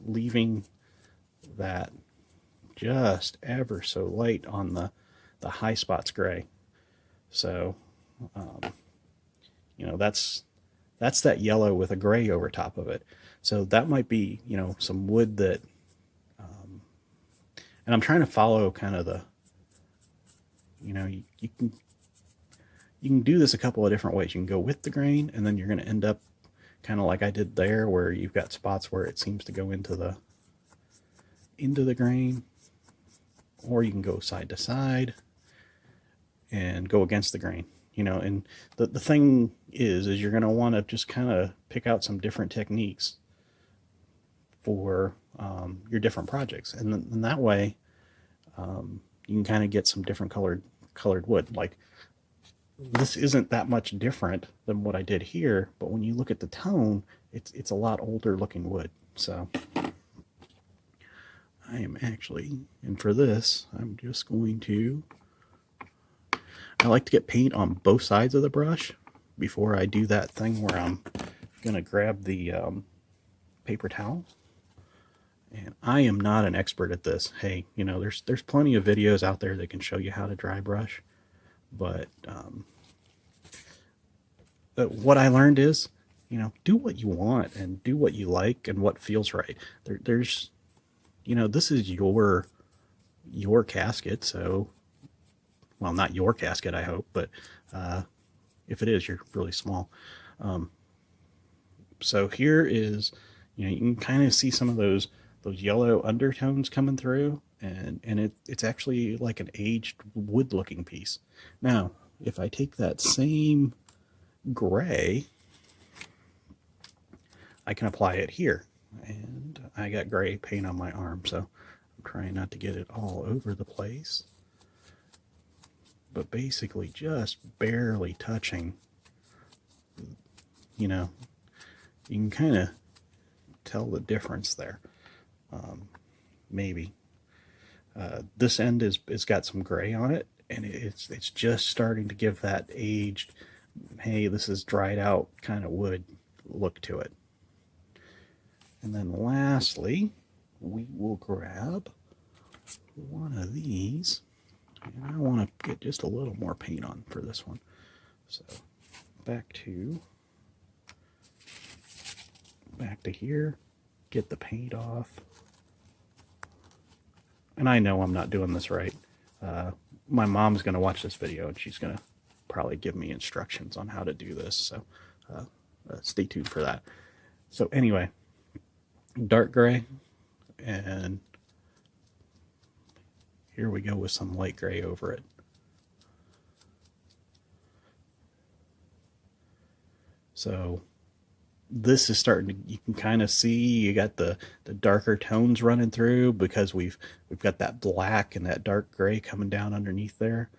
leaving that just ever so light on the high spots gray. So you know, that's that yellow with a gray over top of it. So that might be, you know, some wood that and I'm trying to follow kind of the, you know, you can do this a couple of different ways. You can go with the grain, and then you're going to end up kind of like I did there, where you've got spots where it seems to go into the grain, or you can go side to side and go against the grain. You know, and the thing is you're going to want to just kind of pick out some different techniques for your different projects, and that way you can kind of get some different colored wood. Like, this isn't that much different than what I did here, but when you look at the tone, it's a lot older looking wood. So I am actually, and for this, I'm just going to, I like to get paint on both sides of the brush before I do that thing where I'm going to grab the paper towel. And I am not an expert at this. Hey, you know, there's plenty of videos out there that can show you how to dry brush. But what I learned is, you know, do what you want and do what you like and what feels right. There's, you know, this is your casket. So, well, not your casket, I hope, but if it is, you're really small. So here is, you know, you can kind of see some of those yellow undertones coming through, and it's actually like an aged wood looking piece. Now, if I take that same gray, I can apply it here, and I got gray paint on my arm, so I'm trying not to get it all over the place, but basically just barely touching. You know, you can kind of tell the difference there. Maybe this end is got some gray on it, and it's just starting to give that aged, hey, this is dried out kind of wood look to it. And then lastly, we will grab one of these, and I want to get just a little more paint on for this one. So back to here, get the paint off. And I know I'm not doing this right. My mom's going to watch this video, and she's going to probably give me instructions on how to do this. So stay tuned for that. So anyway, dark gray, and here we go with some light gray over it. So this is starting to, you can kind of see you got the darker tones running through, because we've got that black and that dark gray coming down underneath there.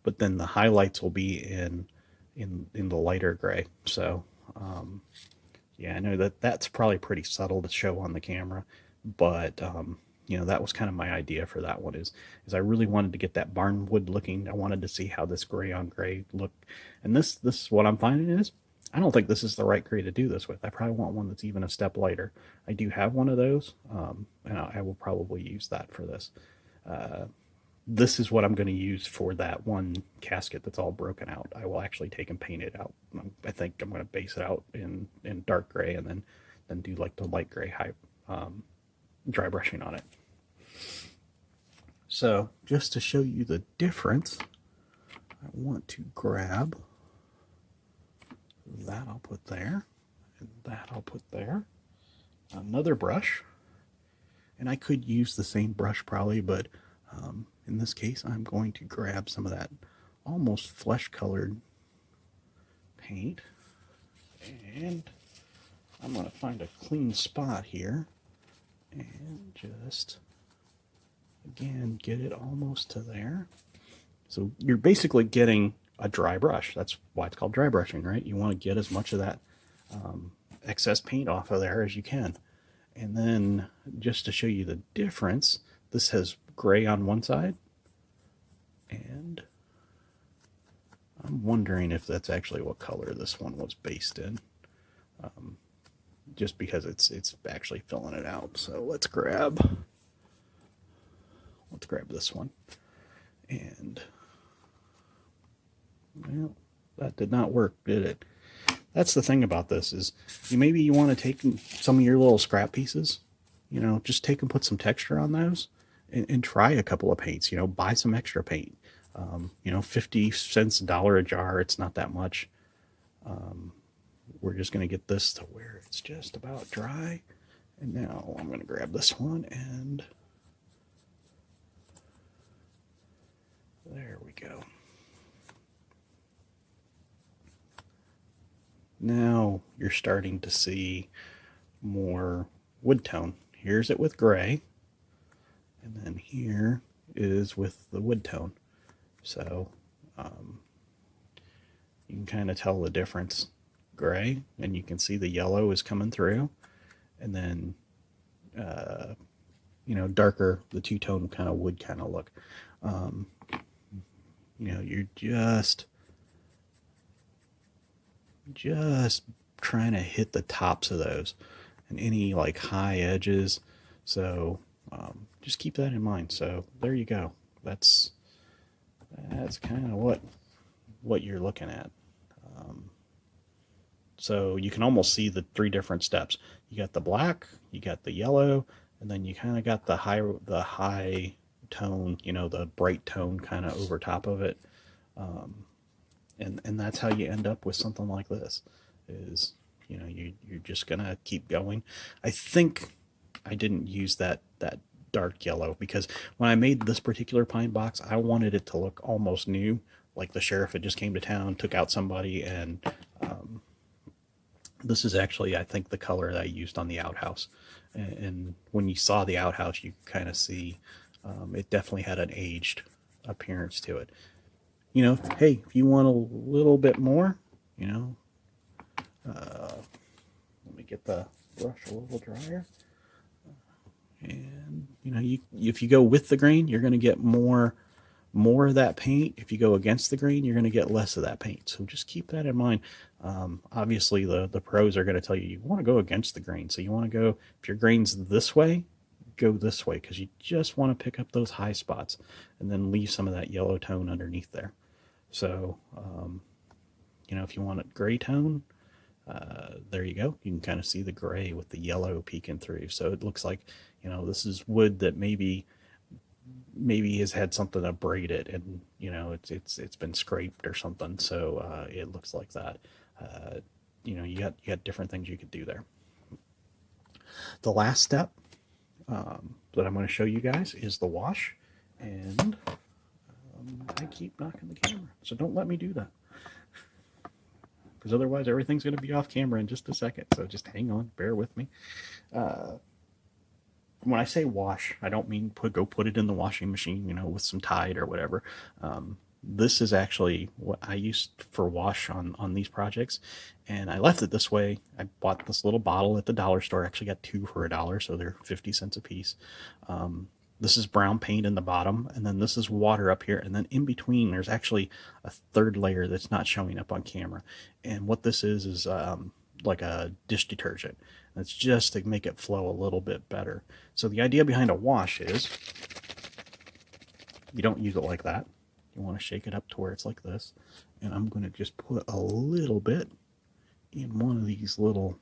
But then the highlights will be in the lighter gray. So yeah, I know that's probably pretty subtle to show on the camera, but you know, that was kind of my idea for that one, is I really wanted to get that barnwood looking. I wanted to see how this gray on gray looked, and this is what I'm finding is, I don't think this is the right gray to do this with. I probably want one that's even a step lighter. I do have one of those, and I will probably use that for this. This is what I'm going to use for that one casket that's all broken out. I will actually take and paint it out. I think I'm going to base it out in dark gray, and then do like the light gray high dry brushing on it. So just to show you the difference, I want to grab that, I'll put there, and that I'll put there. Another brush, and I could use the same brush probably, but in this case I'm going to grab some of that almost flesh colored paint, and I'm going to find a clean spot here and just again get it almost to there. So you're basically getting a dry brush. That's why it's called dry brushing, right? You want to get as much of that excess paint off of there as you can. And then just to show you the difference, this has gray on one side and wondering if that's actually what color this one was based in. Just because it's actually filling it out. So let's grab this one. And well, that did not work, did it? That's the thing about this is maybe you want to take some of your little scrap pieces, just take and put some texture on those and try a couple of paints, buy some extra paint. 50 cents, $1 a jar. It's not that much. We're just going to get this to where it's just about dry. And now I'm going to grab this one and there we go. Now you're starting to see more wood tone. Here's it with gray, and then here is with the wood tone. So you can kind of tell the difference. Gray, and you can see the yellow is coming through, and then darker, the two-tone kind of wood kind of look. You're just trying to hit the tops of those and any like high edges. So just keep that in mind. So there you go. That's kind of what you're looking at. So you can almost see the three different steps. You got the black, you got the yellow, and then you kind of got the high tone, the bright tone kind of over top of it. And that's how you end up with something like this. Is you're just gonna keep going. I think I didn't use that dark yellow because when I made this particular pine box, I wanted it to look almost new, like the sheriff had just came to town, took out somebody, and this is actually, I think, the color that I used on the outhouse. And when you saw the outhouse, you kind of see it definitely had an aged appearance to it. Hey, if you want a little bit more, let me get the brush a little drier. And, if you go with the grain, you're going to get more of that paint. If you go against the grain, you're going to get less of that paint. So just keep that in mind. Obviously, the pros are going to tell you want to go against the grain. So you want to go, if your grain's this way, go this way, because you just want to pick up those high spots and then leave some of that yellow tone underneath there. So, if you want a gray tone, there you go. You can kind of see the gray with the yellow peeking through. So it looks like, this is wood that maybe has had something abraded and, it's been scraped or something. So it looks like that. You got different things you could do there. The last step that I'm going to show you guys is the wash. And I keep knocking the camera, so don't let me do that. Because otherwise everything's going to be off camera in just a second. So just hang on, bear with me. When I say wash, I don't mean go put it in the washing machine, with some Tide or whatever. This is actually what I used for wash on these projects, and I left it this way. I bought this little bottle at the dollar store. I actually got 2 for $1, so they're 50 cents a piece. This is brown paint in the bottom, and then this is water up here, and then in between there's actually a third layer that's not showing up on camera. And what this is like a dish detergent. It's just to make it flow a little bit better. So the idea behind a wash is you don't use it like that. You want to shake it up to where it's like this. And I'm going to just put a little bit in one of these little...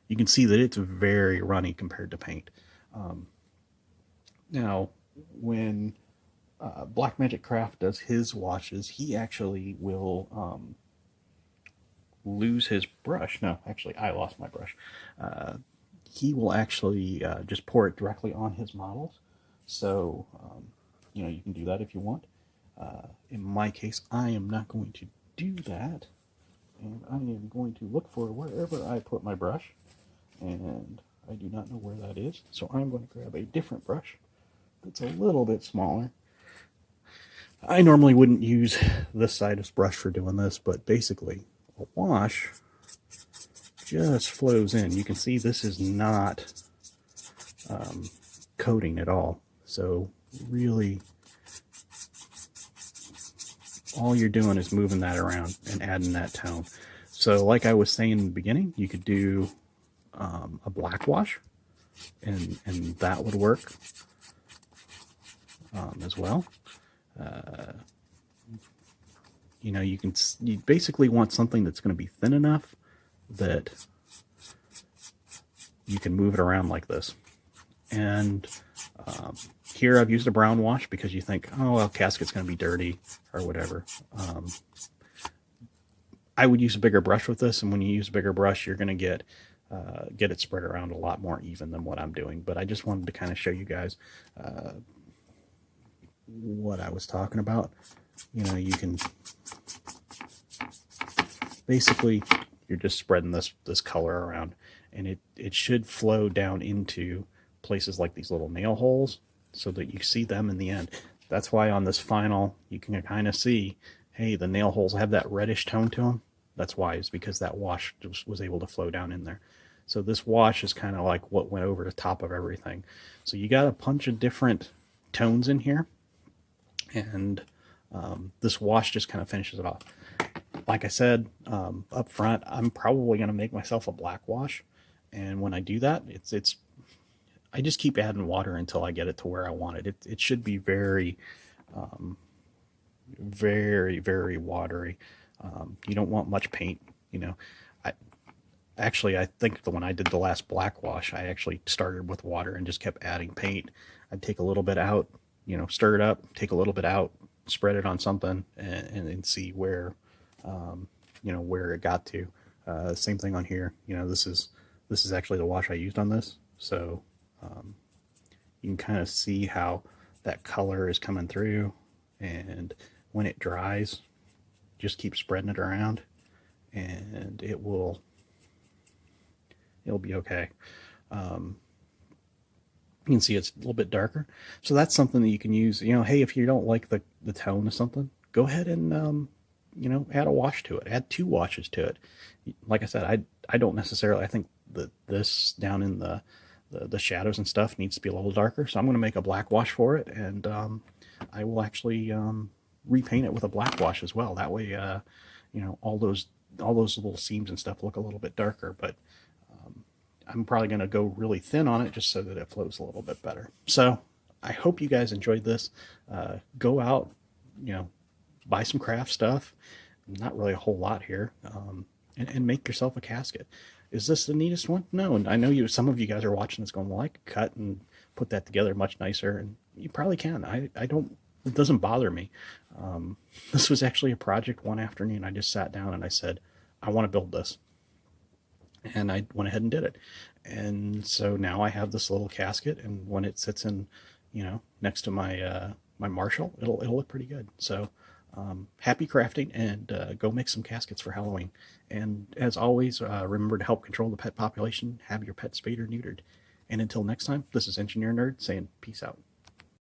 You can see that it's very runny compared to paint. Now, when Blackmagic Craft does his washes, he actually will lose his brush. No, actually, I lost my brush. He will actually just pour it directly on his models. So, you can do that if you want. In my case, I am not going to do that. And I am going to look for wherever I put my brush. And I do not know where that is. So I'm going to grab a different brush that's a little bit smaller. I normally wouldn't use this side of brush for doing this, but basically a wash just flows in. You can see this is not coating at all. So really all you're doing is moving that around and adding that tone. So like I was saying in the beginning, you could do a black wash, and that would work as well. You know, you basically want something that's going to be thin enough that you can move it around like this. And here I've used a brown wash because you think, oh, well, casket's going to be dirty or whatever. I would use a bigger brush with this, and when you use a bigger brush, you're going to get it spread around a lot more even than what I'm doing. But I just wanted to kind of show you guys what I was talking about. You know, you can basically, you're just spreading this color around, and it should flow down into places like these little nail holes so that you see them in the end. That's why on this final you can kind of see, hey, the nail holes have that reddish tone to them. That's why, is because that wash was able to flow down in there. So this wash is kind of like what went over the top of everything. So you got a bunch of different tones in here, and this wash just kind of finishes it off. Like I said up front, I'm probably going to make myself a black wash, and when I do that, I just keep adding water until I get it to where I want it. It should be very, very, very watery. You don't want much paint, you know. I think when I did the last black wash, I actually started with water and just kept adding paint. I'd take a little bit out, you know, stir it up, take a little bit out, spread it on something, and see where, you know, where it got to. Same thing on here. You know, this is actually the wash I used on this, so you can kind of see how that color is coming through, and when it dries, just keep spreading it around, and it'll be okay. You can see it's a little bit darker, so that's something that you can use. You know, hey, if you don't like the tone of something, go ahead and you know, add a wash to it, add 2 washes to it. Like I said, I don't necessarily, I think that this down in the shadows and stuff needs to be a little darker, so I'm going to make a black wash for it, and I will actually repaint it with a black wash as well. That way, you know, all those little seams and stuff look a little bit darker, but I'm probably going to go really thin on it just so that it flows a little bit better. So I hope you guys enjoyed this. Go out, you know, buy some craft stuff. Not really a whole lot here, and make yourself a casket. Is this the neatest one? No, and I know some of you guys are watching this going, well, I could cut and put that together much nicer, and you probably can. I don't, it doesn't bother me. This was actually a project one afternoon. I just sat down and I said, I want to build this. And I went ahead and did it. And so now I have this little casket, and when it sits in, you know, next to my my Marshall, it'll look pretty good. So happy crafting, and go make some caskets for Halloween. And as always, remember to help control the pet population. Have your pet spayed or neutered. And until next time, this is Engineernerd saying peace out.